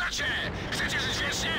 Uważacie! Chcecie żyć wiecznie?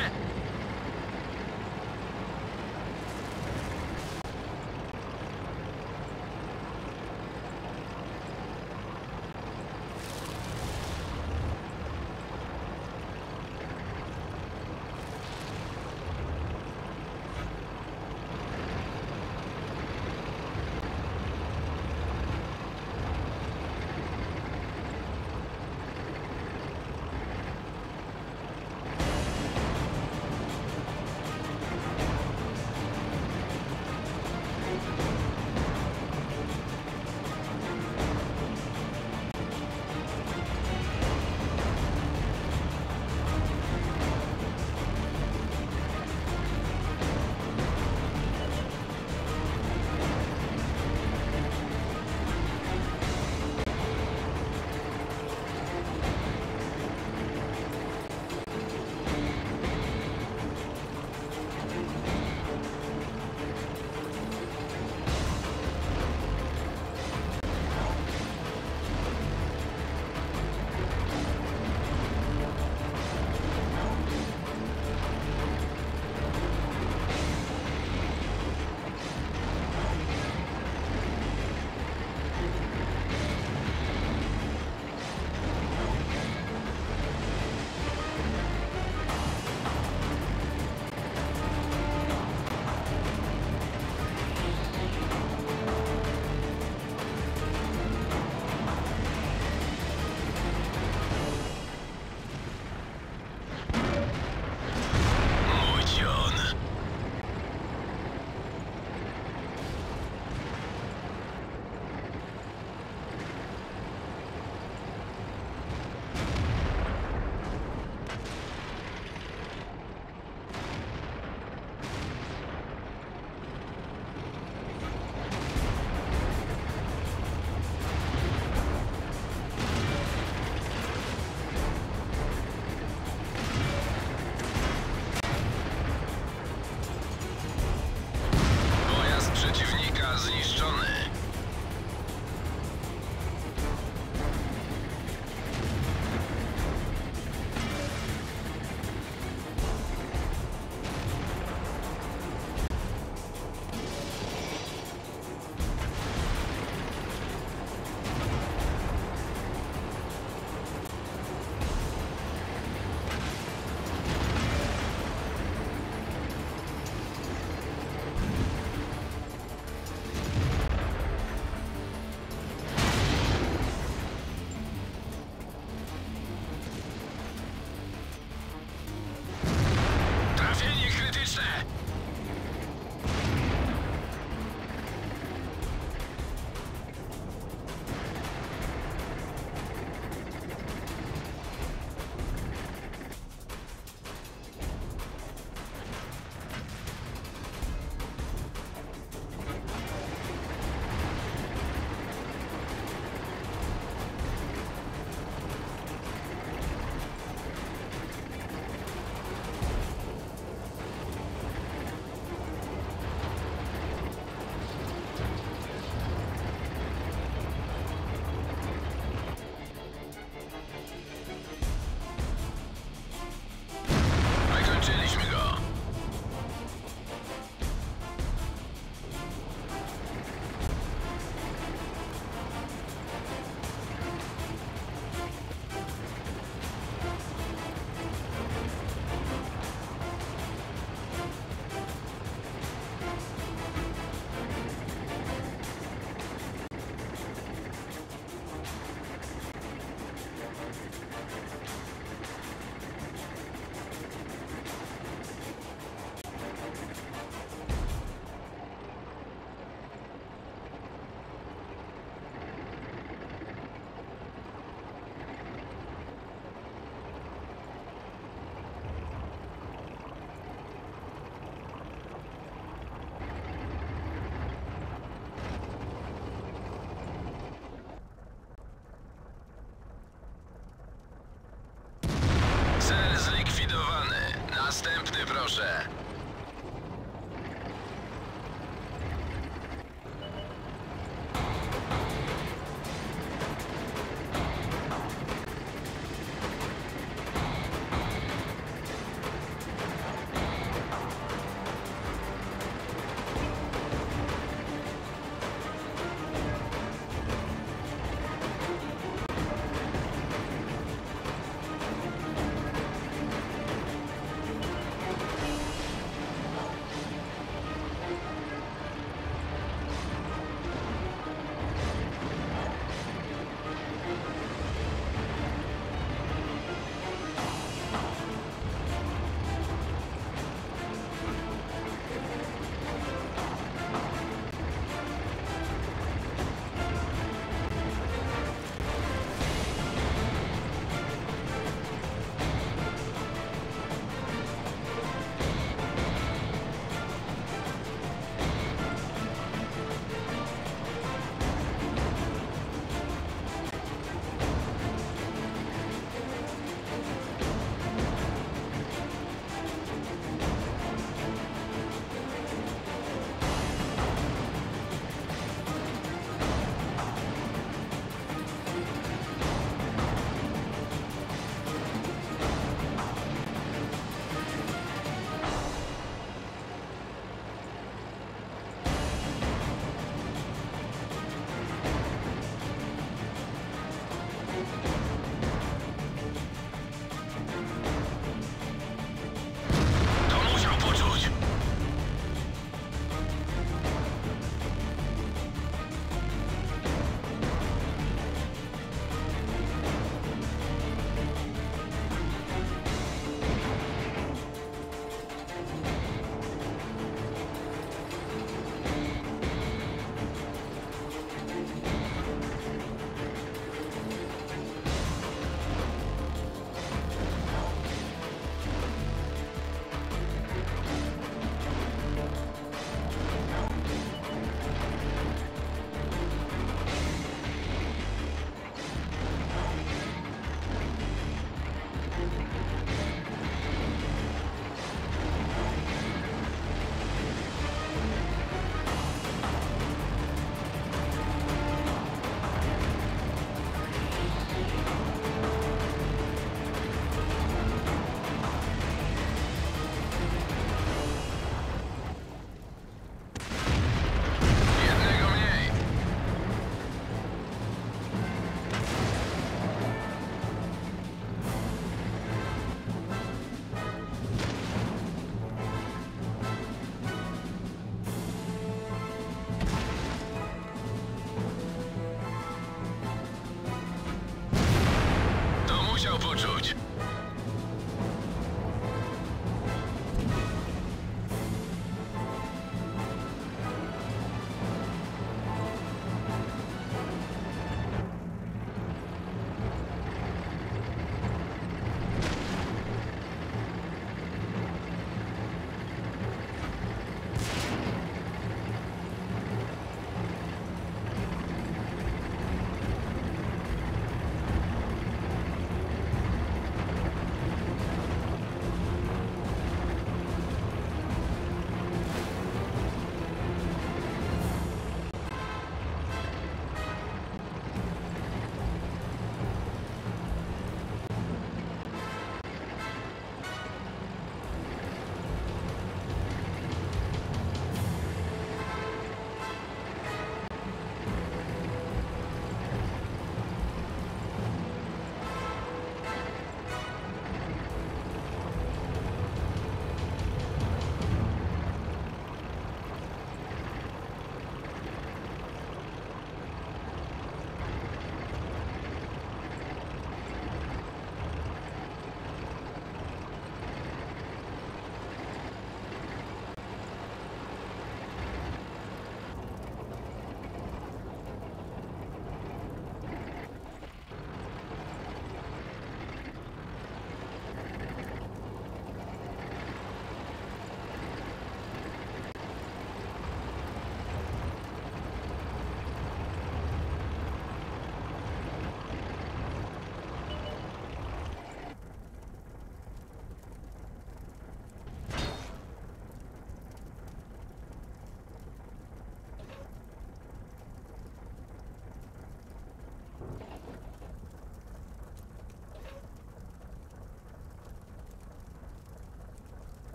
poczuć.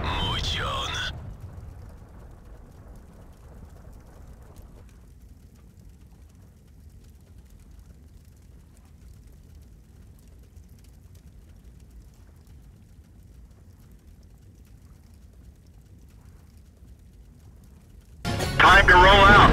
Mój John. Time to roll out.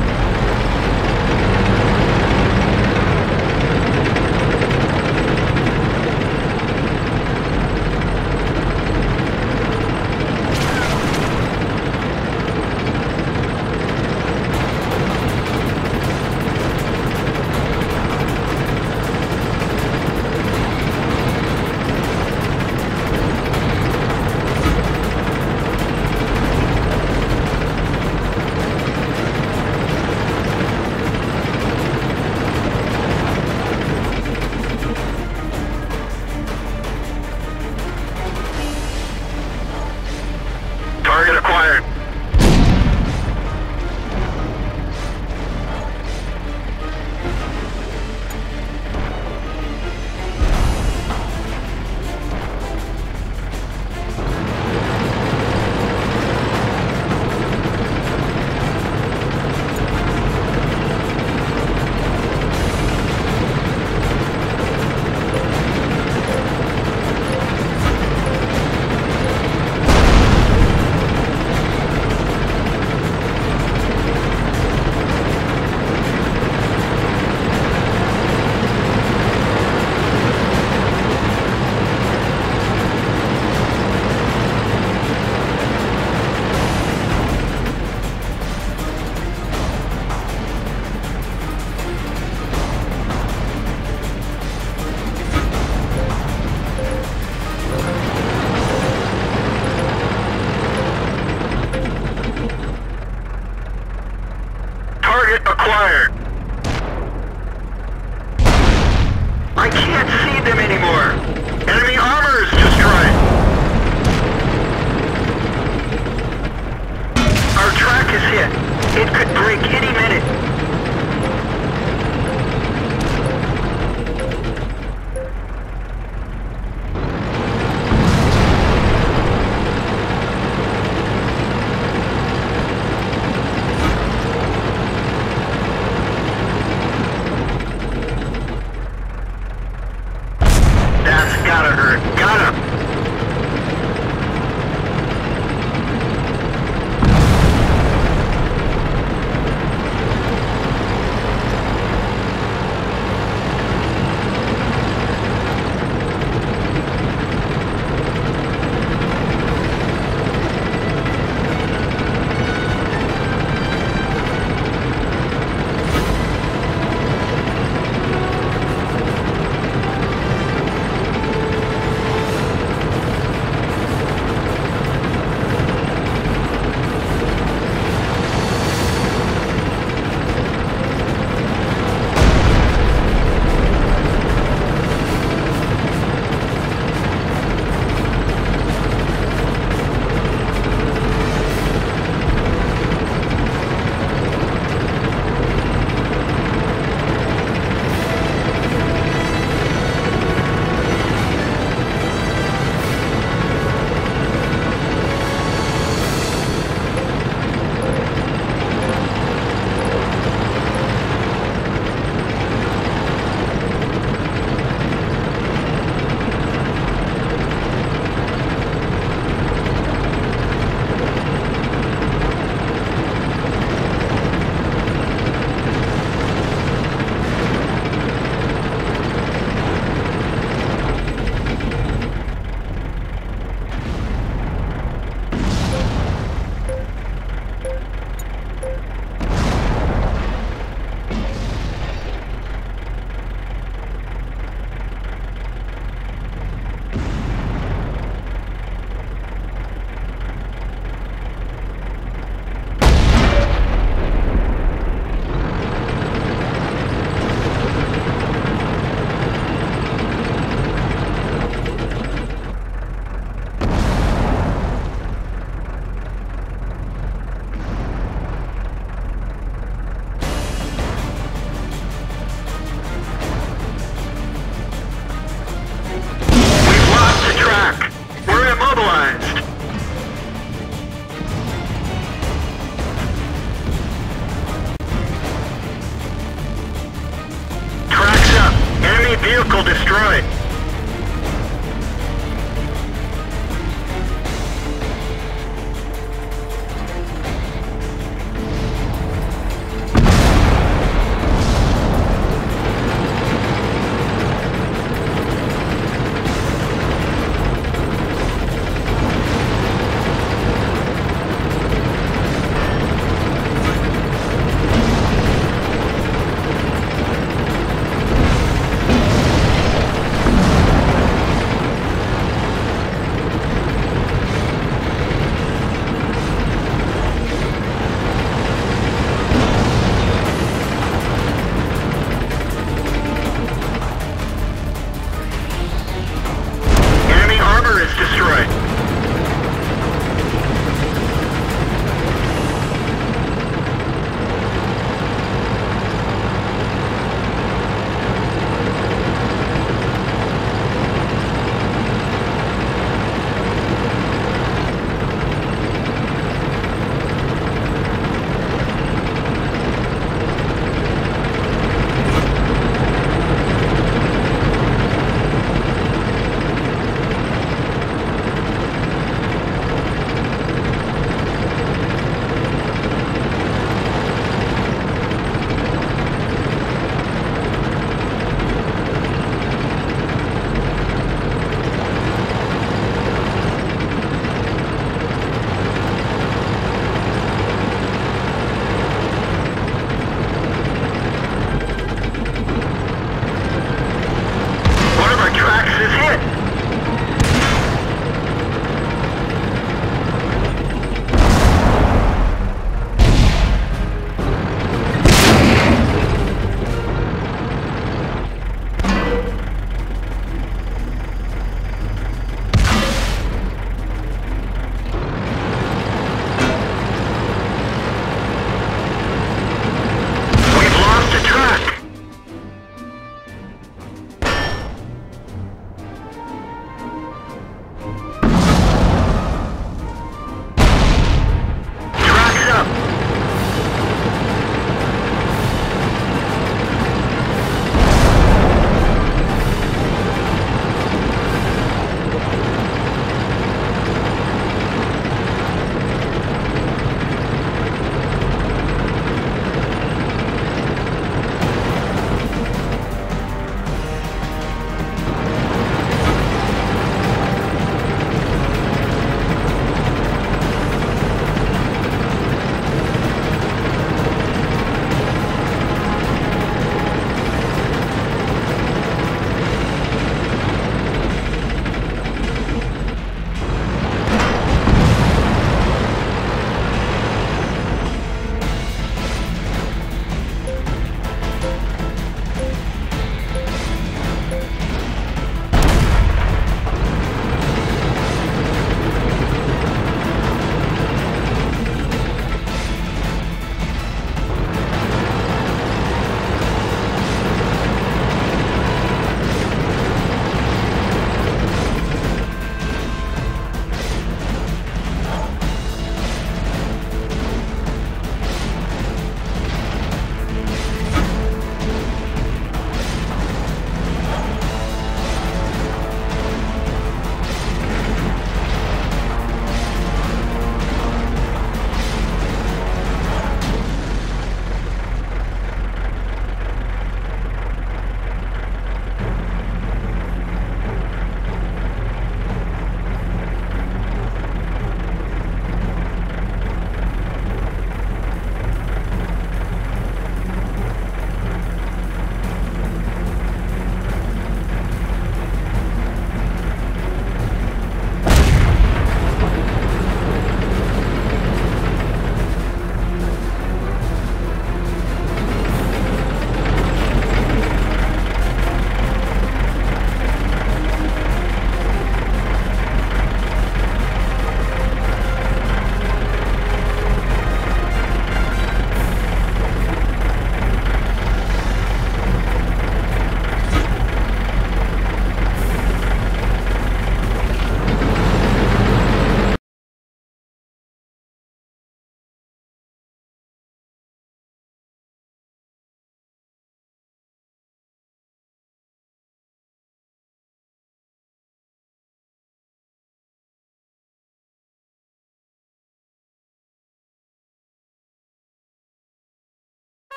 Target acquired. Target acquired. I can't see them anymore. Enemy armor is destroyed. Our track is hit. It could break any minute. That's gotta hurt. Got him. vehicle destroyed.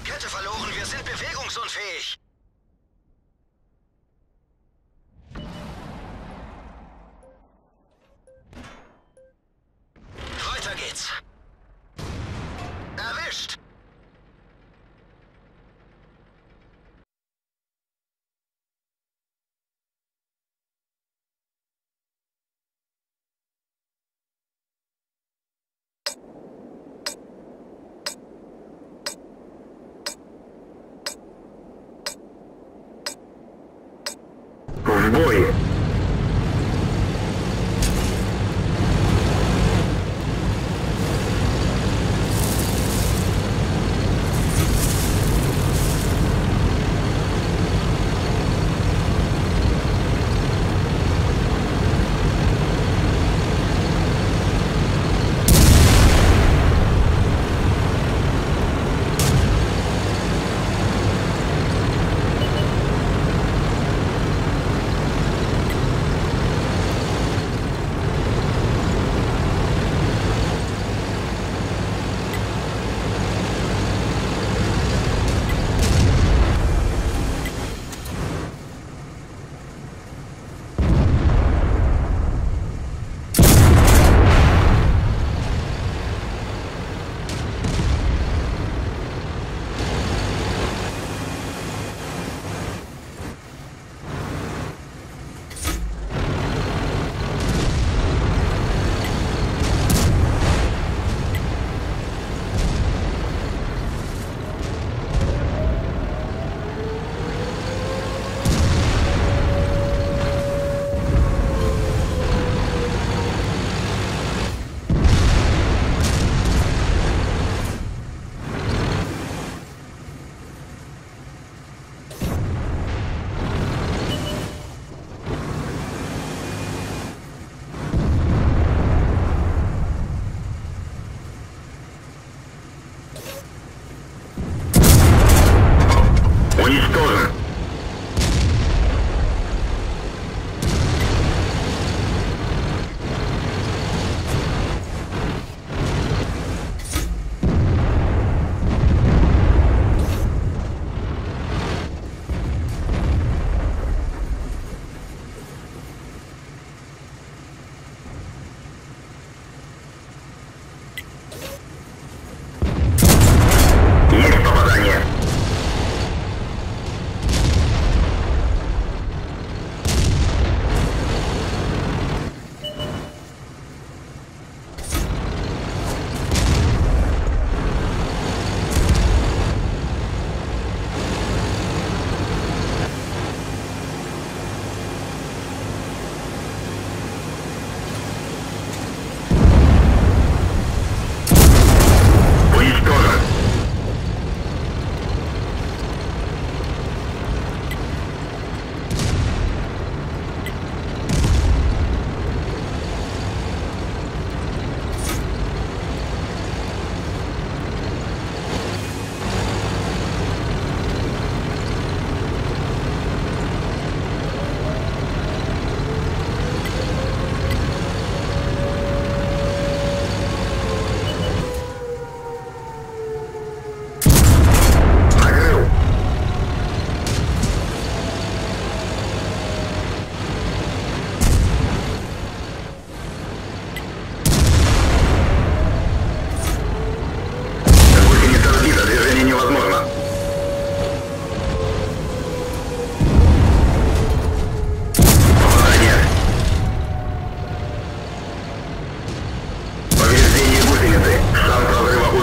Kette verloren, wir sind bewegungsunfähig. Weiter geht's. Erwischt. В бой!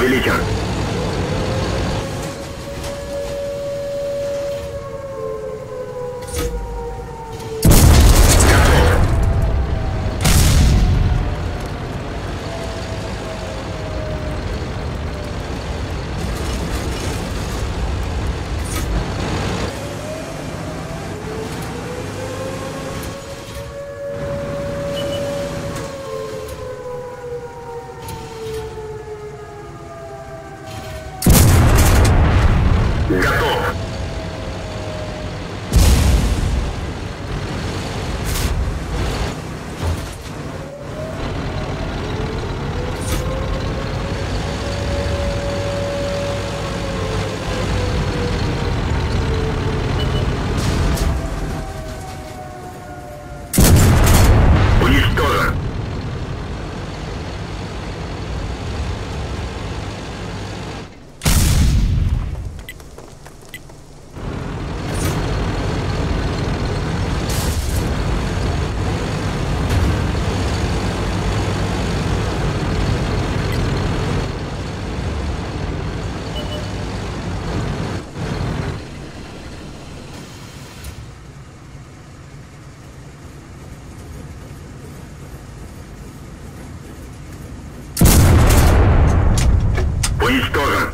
Повелитель. Готов. Уничтожен. Уничтожен.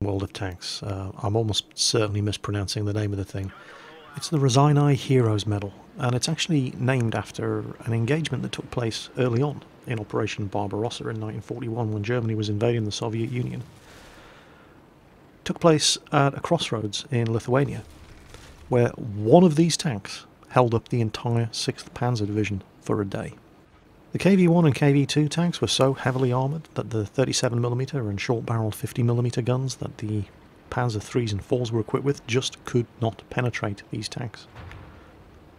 World of tanks. I'm almost certainly mispronouncing the name of the thing. It's the Rosini Heroes Medal, and it's actually named after an engagement that took place early on in Operation Barbarossa in 1941 when Germany was invading the Soviet Union. It took place at a crossroads in Lithuania, where one of these tanks held up the entire 6th Panzer Division for a day. The KV-1 and KV-2 tanks were so heavily armoured that the 37mm and short-barrelled 50mm guns that the Panzer IIIs and IVs were equipped with just could not penetrate these tanks.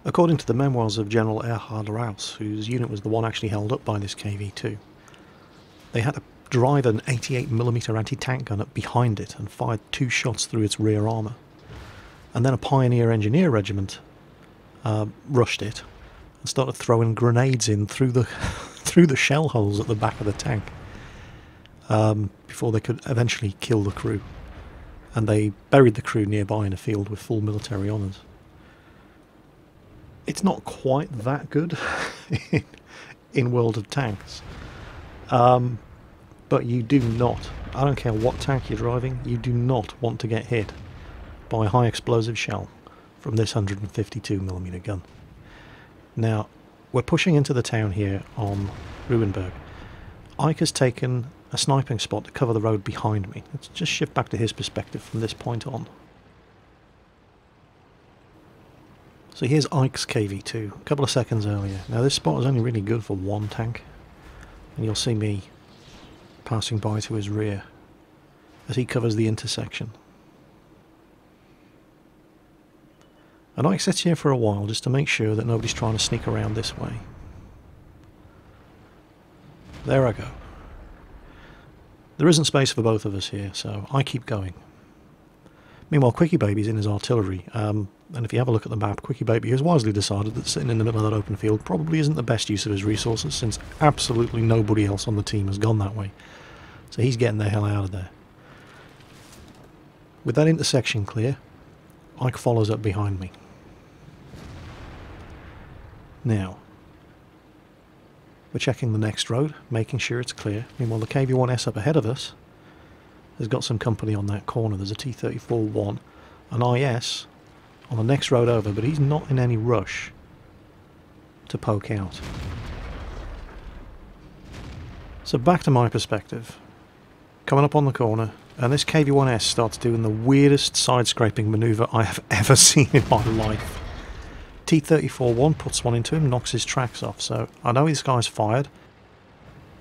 According to the memoirs of General Erhard Raus, whose unit was the one actually held up by this KV-2, they had to drive an 88mm anti-tank gun up behind it and fired 2 shots through its rear armour. And then a Pioneer Engineer Regiment rushed it and started throwing grenades in through the through the shell holes at the back of the tank before they could eventually kill the crew. And they buried the crew nearby in a field with full military honours. It's not quite that good in World of Tanks, but you do not, I don't care what tank you're driving, you do not want to get hit by a high explosive shell from this 152mm gun. Now, we're pushing into the town here on Ruinberg. Ike has taken a sniping spot to cover the road behind me. Let's just shift back to his perspective from this point on. So here's Ike's KV-2, a couple of seconds earlier. Now this spot is only really good for one tank, and you'll see me passing by to his rear as he covers the intersection. And Ike sits here for a while just to make sure that nobody's trying to sneak around this way. There I go. There isn't space for both of us here, so I keep going. Meanwhile, Quickie Baby's in his artillery, and if you have a look at the map, Quickie Baby has wisely decided that sitting in the middle of that open field probably isn't the best use of his resources, since absolutely nobody else on the team has gone that way. So he's getting the hell out of there. With that intersection clear, Ike follows up behind me. Now, we're checking the next road, making sure it's clear. Meanwhile, the KV-1S up ahead of us has got some company on that corner. There's a T-34-1, an IS on the next road over, but he's not in any rush to poke out. So back to my perspective. Coming up on the corner, and this KV-1S starts doing the weirdest side-scraping manoeuvre I have ever seen in my life. T-34-1 puts one into him, knocks his tracks off, so I know this guy's fired.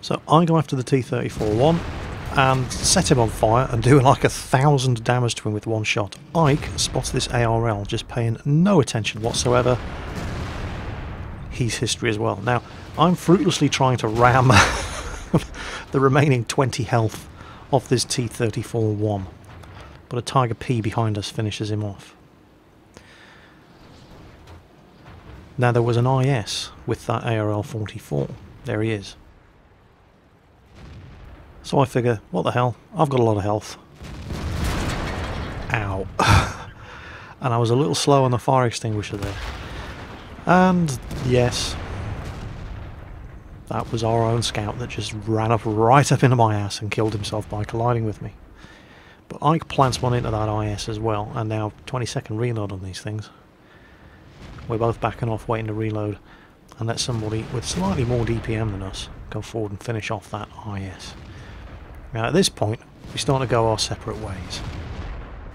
So I go after the T-34-1 and set him on fire and do like 1,000 damage to him with one shot. Ike spots this ARL, just paying no attention whatsoever. He's history as well. Now, I'm fruitlessly trying to ram the remaining 20 health off this T-34-1, but a Tiger P behind us finishes him off. Now there was an IS with that ARL-44. There he is. So I figure, what the hell, I've got a lot of health. Ow. And I was a little slow on the fire extinguisher there. And yes, that was our own scout that just ran up right up into my ass and killed himself by colliding with me. But Ike plants one into that IS as well, and now 20-second reload on these things. We're both backing off, waiting to reload, and let somebody with slightly more DPM than us go forward and finish off that IS. Now at this point, we start to go our separate ways.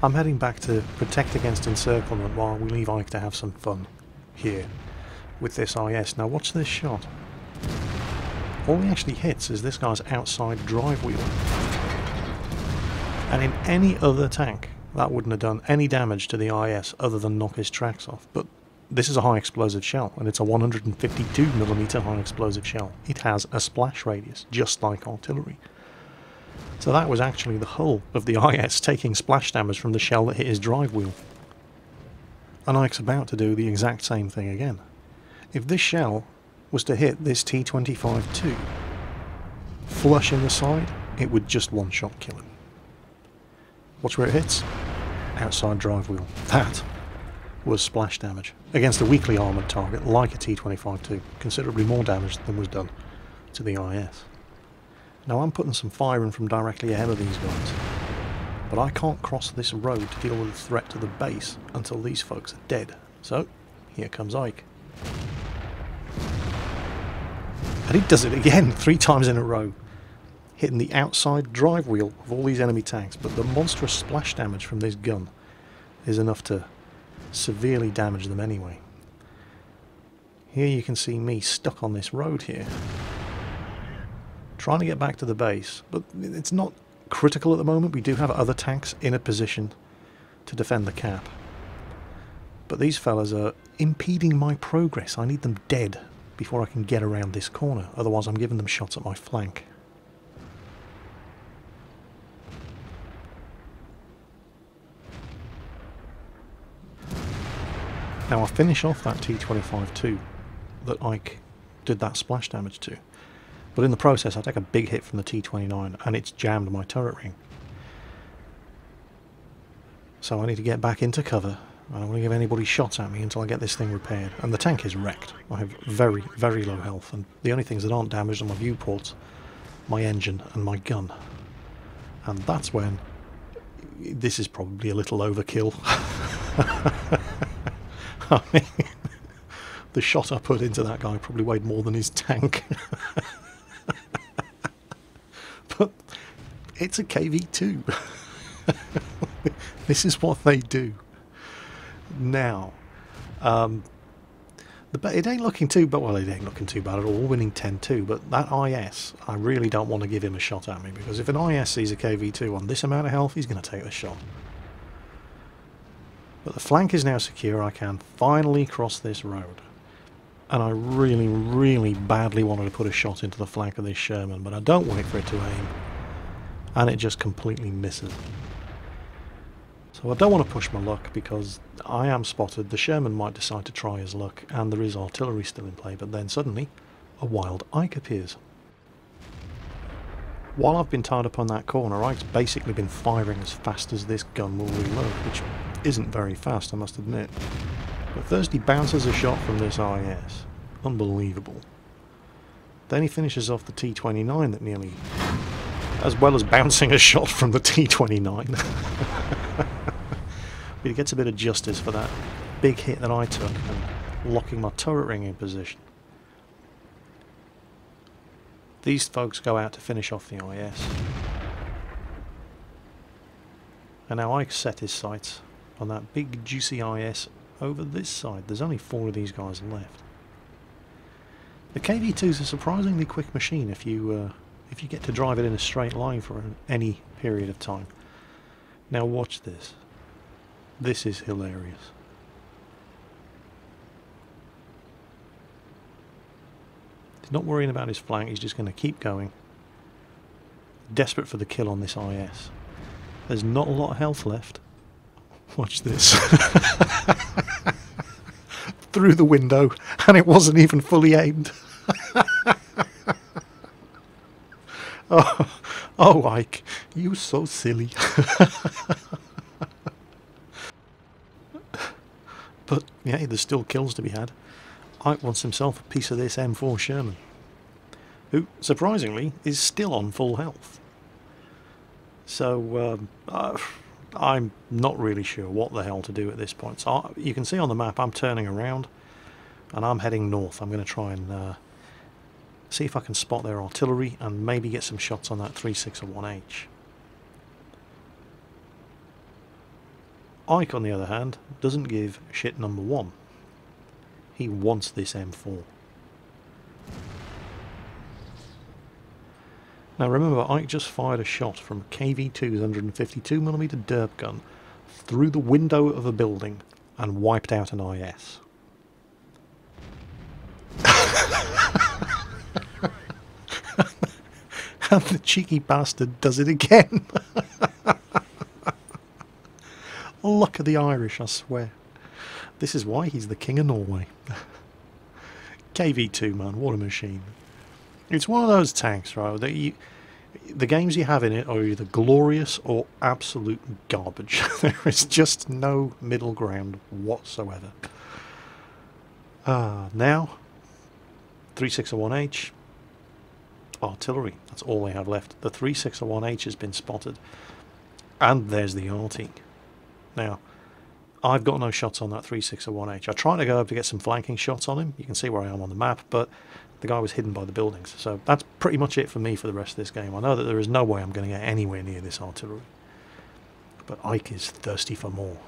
I'm heading back to protect against encirclement while we leave Ike to have some fun here with this IS. Now watch this shot. All he actually hits is this guy's outside drive wheel. And in any other tank, that wouldn't have done any damage to the IS other than knock his tracks off. But this is a high explosive shell, and it's a 152mm high explosive shell. It has a splash radius, just like artillery. So that was actually the hull of the IS taking splash damage from the shell that hit his drive wheel. And Ike's about to do the exact same thing again. If this shell was to hit this T-25-2 flush in the side, it would just one-shot kill him. Watch where it hits. Outside drive wheel. That was splash damage. Against a weakly armoured target like a T-25-2. Considerably more damage than was done to the IS. Now I'm putting some fire in from directly ahead of these guys. But I can't cross this road to deal with the threat to the base until these folks are dead. So, here comes Ike. And he does it again 3 times in a row. Hitting the outside drive wheel of all these enemy tanks, but the monstrous splash damage from this gun is enough to severely damage them anyway. Here you can see me stuck on this road here, trying to get back to the base, but it's not critical at the moment. We do have other tanks in a position to defend the cap. But these fellas are impeding my progress. I need them dead before I can get around this corner, otherwise I'm giving them shots at my flank. Now I finish off that T-25-2 that Ike did that splash damage to, but in the process I take a big hit from the T-29 and it's jammed my turret ring. So I need to get back into cover. I don't want to give anybody shots at me until I get this thing repaired. And the tank is wrecked. I have very, very low health, and the only things that aren't damaged are my viewports, my engine and my gun. And that's when this is probably a little overkill. I mean, the shot I put into that guy probably weighed more than his tank. But it's a KV-2. This is what they do. Now, it ain't looking too bad. Well, it ain't looking too bad at all. We're winning 10-2, but that IS, I really don't want to give him a shot at me, because if an IS sees a KV-2 on this amount of health, he's going to take the shot. But the flank is now secure. I can finally cross this road. And I really, really badly wanted to put a shot into the flank of this Sherman, but I don't want it for it to aim. And it just completely misses. So I don't want to push my luck, because I am spotted. The Sherman might decide to try his luck, and there is artillery still in play, but then suddenly a wild Ike appears. While I've been tied up on that corner, Ike's basically been firing as fast as this gun will reload, which isn't very fast, I must admit. But first he bounces a shot from this IS. Unbelievable. Then he finishes off the T-29 that nearly... as well as bouncing a shot from the T-29. But he gets a bit of justice for that big hit that I took and locking my turret ring in position. These folks go out to finish off the IS. And now Ike set his sights on that big juicy IS over this side. There's only 4 of these guys left. The KV-2 is a surprisingly quick machine if you get to drive it in a straight line for any period of time. Now watch this. This is hilarious. He's not worrying about his flank, he's just going to keep going. Desperate for the kill on this IS. There's not a lot of health left. Watch this. Through the window, and it wasn't even fully aimed. Oh, Ike, you so silly. Yeah, there's still kills to be had. Ike wants himself a piece of this M4 Sherman, who, surprisingly, is still on full health. So, I'm not really sure what the hell to do at this point. So, you can see on the map I'm turning around, and I'm heading north. I'm going to try and see if I can spot their artillery, and maybe get some shots on that 361H. Ike, on the other hand, doesn't give shit number one. He wants this M4. Now remember, Ike just fired a shot from KV-2's 152mm derp gun through the window of a building and wiped out an IS. And the cheeky bastard does it again. Luck of the Irish, I swear. This is why he's the king of Norway. KV-2, man, what a machine. It's one of those tanks, right, that the games you have in it are either glorious or absolute garbage. There is just no middle ground whatsoever. Now, 361H, artillery, that's all they have left. The 361H has been spotted, and there's the arty. Now, I've got no shots on that 361H. I tried to go up to get some flanking shots on him. You can see where I am on the map, but the guy was hidden by the buildings. So that's pretty much it for me for the rest of this game. I know that there is no way I'm going to get anywhere near this artillery. But Ike is thirsty for more.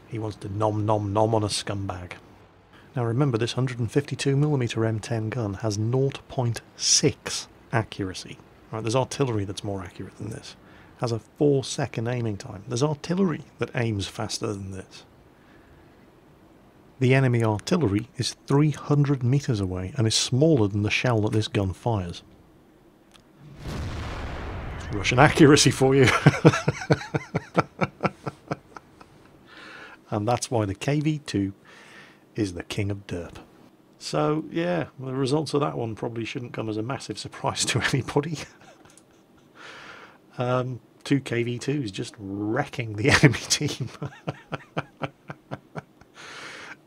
He wants to nom nom nom on a scumbag. Now remember, this 152mm M10 gun has 0.6 accuracy. Right, there's artillery that's more accurate than this. Has a 4-second aiming time. There's artillery that aims faster than this. The enemy artillery is 300 meters away and is smaller than the shell that this gun fires. Russian accuracy for you. And that's why the KV-2 is the king of derp. So, yeah, the results of that one probably shouldn't come as a massive surprise to anybody. 2 KV-2s just wrecking the enemy team.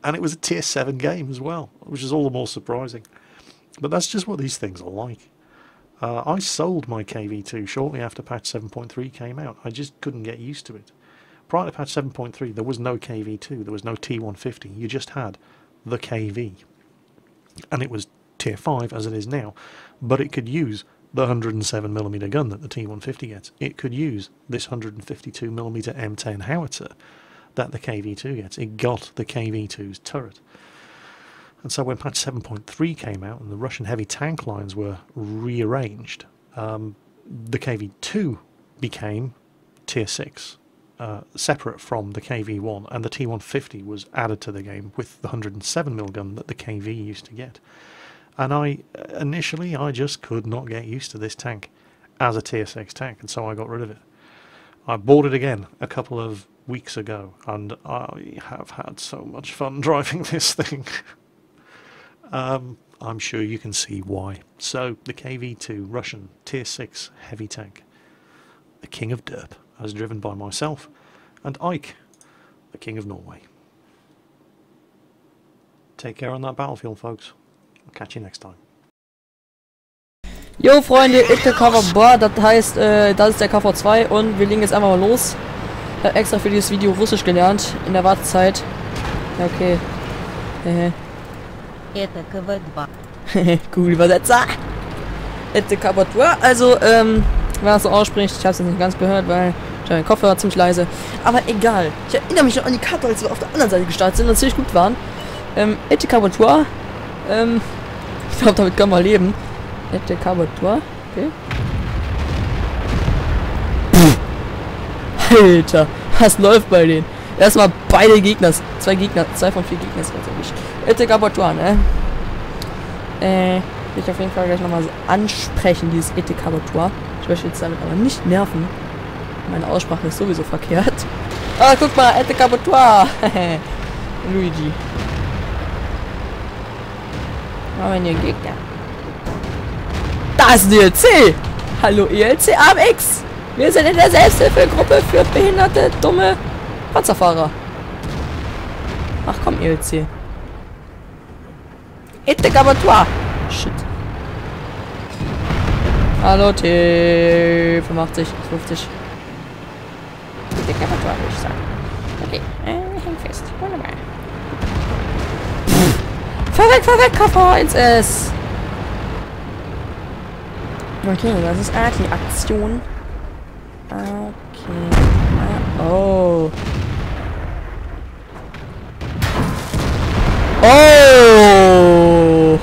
And it was a tier 7 game as well, which is all the more surprising. But that's just what these things are like. I sold my KV-2 shortly after patch 7.3 came out. I just couldn't get used to it. Prior to patch 7.3 there was no KV-2, there was no T150, you just had the KV. And it was tier 5 as it is now, but it could use the 107mm gun that the T150 gets. It could use this 152mm M10 howitzer that the KV-2 gets. It got the KV-2's turret. And so when patch 7.3 came out and the Russian heavy tank lines were rearranged, the KV-2 became tier 6, separate from the KV-1, and the T150 was added to the game with the 107mm gun that the KV used to get. And initially I just could not get used to this tank as a tier 6 tank, and so I got rid of it. I bought it again a couple of weeks ago, and I have had so much fun driving this thing. I'm sure you can see why. So, the KV-2 Russian tier 6 heavy tank, the king of derp, as driven by myself, and Ike, the king of Norway. Take care on that battlefield, folks. I'll catch you next time. Jo Freunde, Itte Cover Bar, das heißt, das ist der KV-2 und wir legen jetzt einfach mal los. Ich habe extra für dieses Video Russisch gelernt, in der Wartezeit. Ja, okay. Это КВ-2. Google Übersetzer. Itte Cover Bar, also, wenn er so ausspricht, ich habe es jetzt nicht ganz gehört, weil der Kopfhörer ziemlich leise. Aber egal, ich erinnere mich noch an die Karte, als wir auf der anderen Seite gestartet sind und ziemlich gut waren. Itte Cover Bar, ich glaube, damit können wir leben. Itte Cover Bar, okay. Alter, was läuft bei denen? Erstmal beide Gegner, zwei von 4 Gegnern ist ganz erwischt. Itte Cover Bar, ne? Will ich auf jeden Fall gleich nochmal ansprechen, dieses Itte Cover Bar. Ich möchte jetzt damit aber nicht nerven. Meine Aussprache ist sowieso verkehrt. Ah, guck mal, Itte Cover Bar. Luigi. Machen wir hier einen Gegner. Da ist ein DLC! Hallo ELC AMX! Wir sind in der Selbsthilfegruppe für behinderte, dumme Panzerfahrer. Ach komm, ELC. Etekabatua. Shit. Hallo, T. 85, 50. Etekabatua, würde ich sagen. Okay, häng fest. Wunderbar. Fahr weg, KV1S. Okay, das ist die Aktion. Okay. Oh. Oh!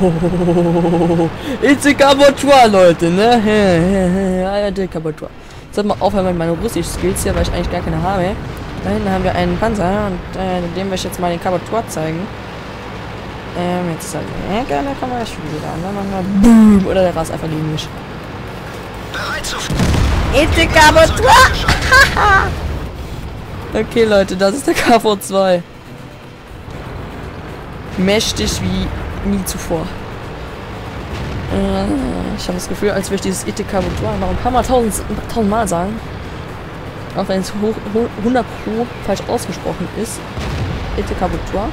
Etekabatua, Leute, ne? Ja, Etekabatua. Sollte mal aufhören mit meinen Russisch-Skills hier, weil ich eigentlich gar keine habe. Da hinten haben wir einen Panzer und dem werde ich jetzt mal den Kabatua zeigen. Jetzt ist er weg, da kann man das schon wieder an. Dann machen wir BOOM! Oder der Ras einfach gegen mich. Etekabatua! Okay, Leute, das ist der KV-2. Mächtig wie nie zuvor. Ich habe das Gefühl, als würde ich dieses Etekabatua noch ein paar Mal tausendmal sagen. Auch wenn es 100 Pro falsch ausgesprochen ist. Etekabatua.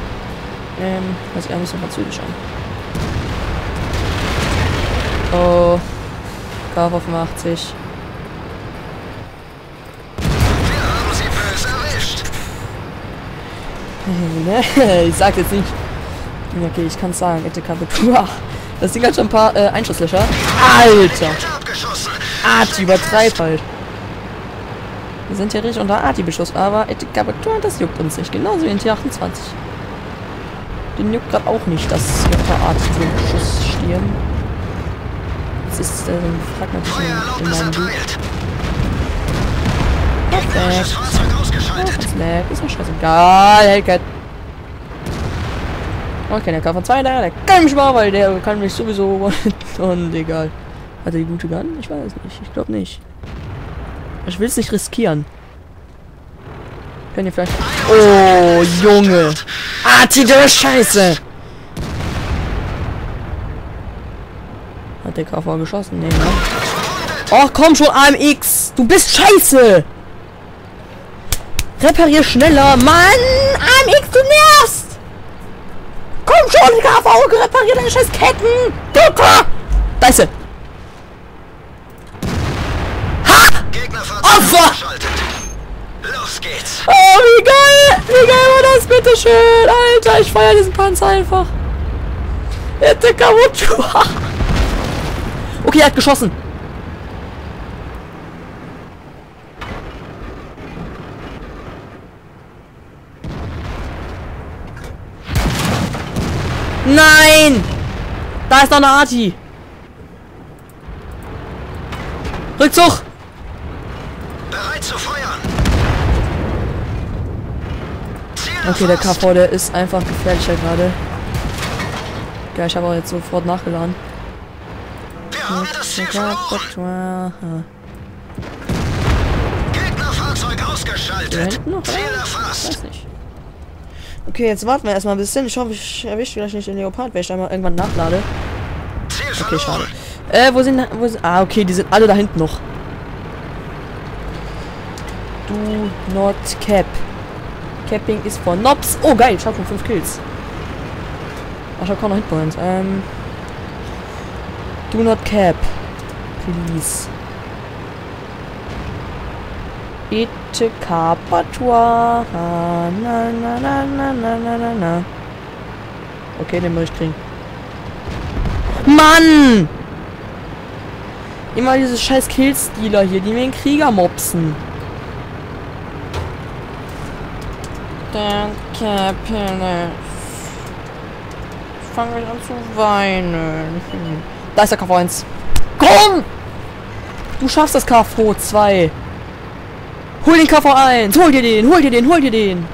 Hört sich ein bisschen französisch an. Oh. KV-85. Wir haben sie böse erwischt. Ich sag jetzt nicht. Okay, ich kann es sagen. Etekabatua. Das Ding hat schon ein paar Einschusslöcher. Alter! Arti, übertreib halt. Wir sind hier richtig unter Arti-Beschuss, aber Etekabatua, das juckt uns nicht. Genauso wie in T28. Den juckt gerade auch nicht, dass wir unter Arti-Beschuss stehen. Das ist fragmentiert in meinem Blut. Perfekt. Snap, ist mir scheißegal, Hellcat. Okay, der KV-2, der kann mich mal, weil der kann mich sowieso. Und egal. Hat er die gute Gun? Ich weiß nicht. Ich glaube nicht. Ich will es nicht riskieren. Können ihr vielleicht. Oh, Junge! Arti, der Scheiße! Hat der KV geschossen? Nee, ne? Oh, komm schon, AMX! Du bist scheiße! Reparier schneller! Mann! AMX, du nervst! Komm schon, KV! Reparier deine scheiß Ketten! Ducker! Da ist sie! Ha! Opfer! Los geht's! Oh, wie geil! Wie geil war das, bitteschön! Alter, ich feiere diesen Panzer einfach! Etekabatua! Okay, er hat geschossen! Nein! Da ist noch eine Arti! Rückzug! Bereit zu feuern! Okay, der KV, der ist einfach gefährlicher gerade. Ja, ich habe auch jetzt sofort nachgeladen. Wir haben das Ziel verloren! Gegnerfahrzeug ausgeschaltet! Hinten noch? Ziel erfasst! Weiß nicht. Okay, jetzt warten wir erstmal ein bisschen. Ich hoffe, ich erwische vielleicht nicht den Leopard, wenn ich einmal irgendwann nachlade. Ziel Okay, schade. verloren! Wo sind... Ah, okay, die sind alle da hinten noch. Do not cap. Capping ist for Nobs. Oh, geil, ich habe schon 5 Kills. Ach, ich habe kaum noch Hitpoints. Do not cap. Please. Etekabatua. Na, na, na, na, na, na, na. Okay, den muss ich kriegen. Mann! Immer diese scheiß Killstealer hier, die mir den Krieger mopsen. Danke, ich fange mich an zu weinen. Da ist der KV-1. Komm! Du schaffst das KV-2. Hol den KV-1. Hol dir den, hol dir den, hol dir den.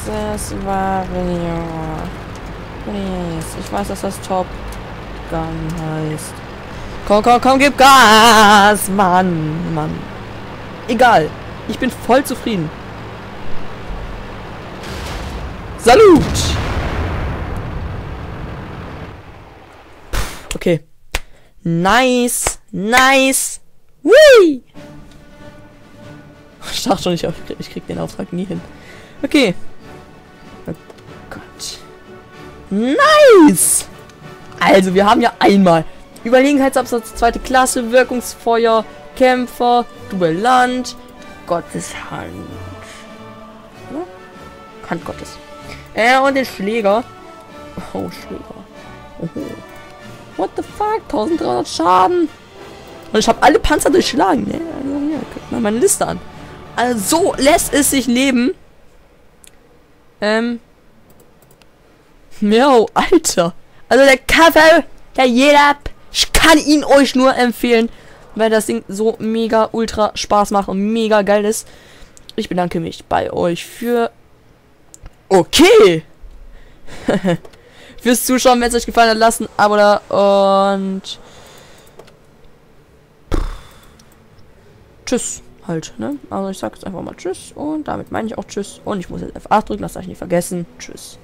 Das war please. Ich weiß, dass das Top Gun heißt. Komm, komm, komm, gib Gas! Mann, Mann. Egal. Ich bin voll zufrieden. Salut! Okay. Nice. Nice. Whee! Ich dachte schon, ich krieg den Auftrag nie hin. Okay. Oh Gott. Nice! Also, wir haben ja einmal Überlegenheitsabsatz, zweite Klasse, Wirkungsfeuer, Kämpfer, Duellant, Gotteshand. Oder? Hand Gottes. Und den Schläger. Oh, Schläger. Oh. What the fuck? 1300 Schaden. Und ich habe alle Panzer durchschlagen. Ne? Also hier, guckt mal meine Liste an. Also so lässt es sich leben. Jo, Alter. Also der Kaffee, der jeder. Ich kann ihn euch nur empfehlen, weil das Ding so mega ultra Spaß macht und mega geil ist. Ich bedanke mich bei euch für... Okay. Fürs Zuschauen, wenn es euch gefallen hat, lasst ein Abo da und... Tschüss. Halt, ne? Also ich sag jetzt einfach mal Tschüss und damit meine ich auch Tschüss. Und ich muss jetzt F8 drücken, das darf ich nicht vergessen. Tschüss.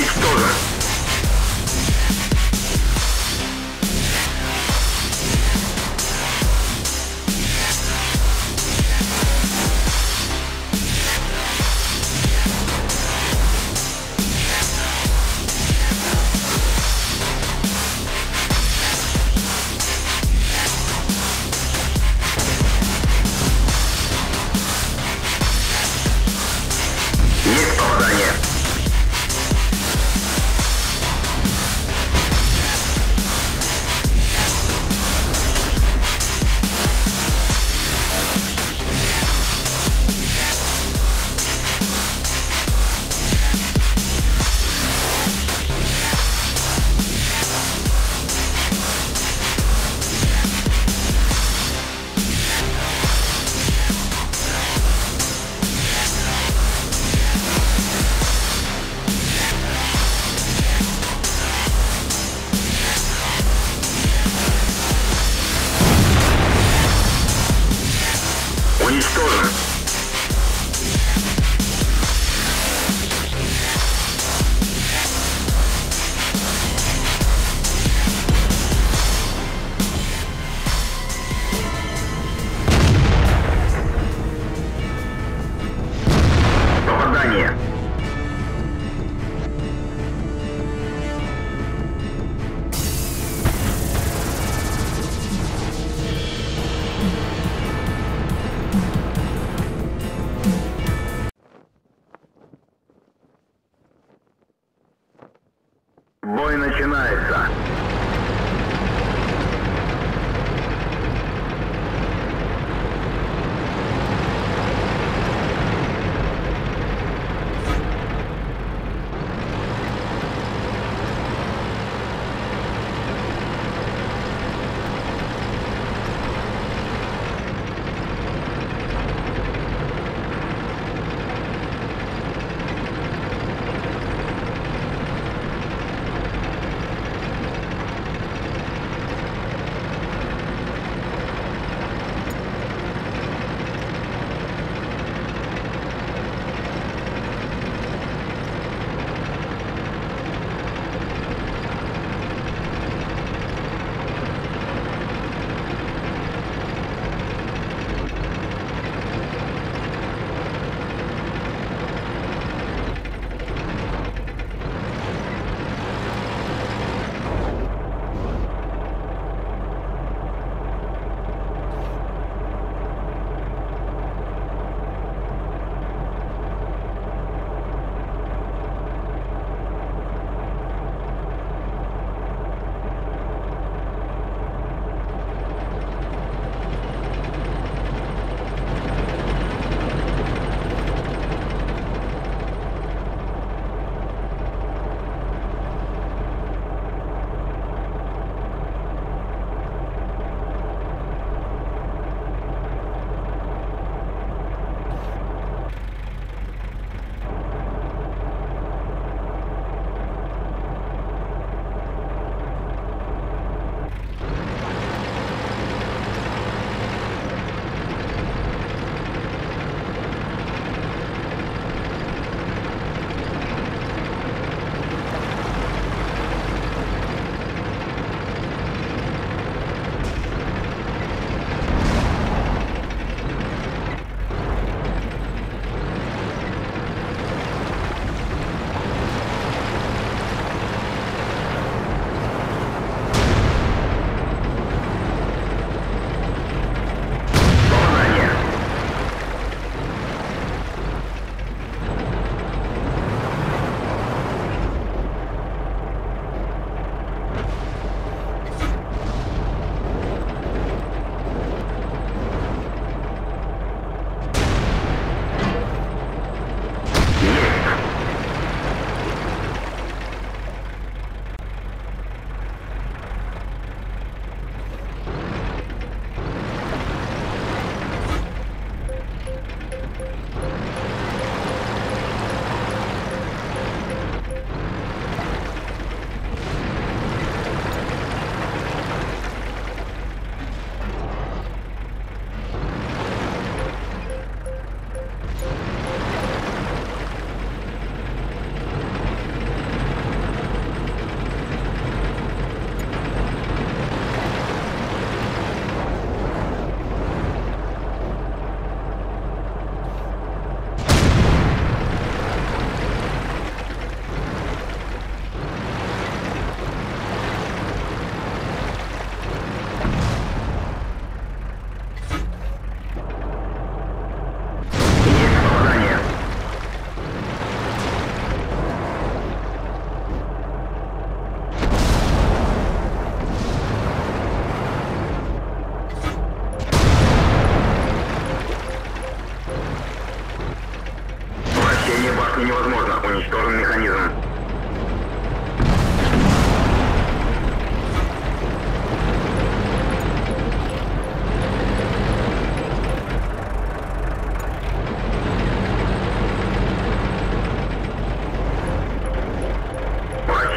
Уничтожен. Есть попадание. Уничтожен. Попадание. Бой начинается.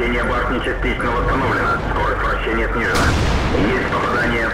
Вращение башни частично восстановлено. Скорость вращения снижена. Есть попадание.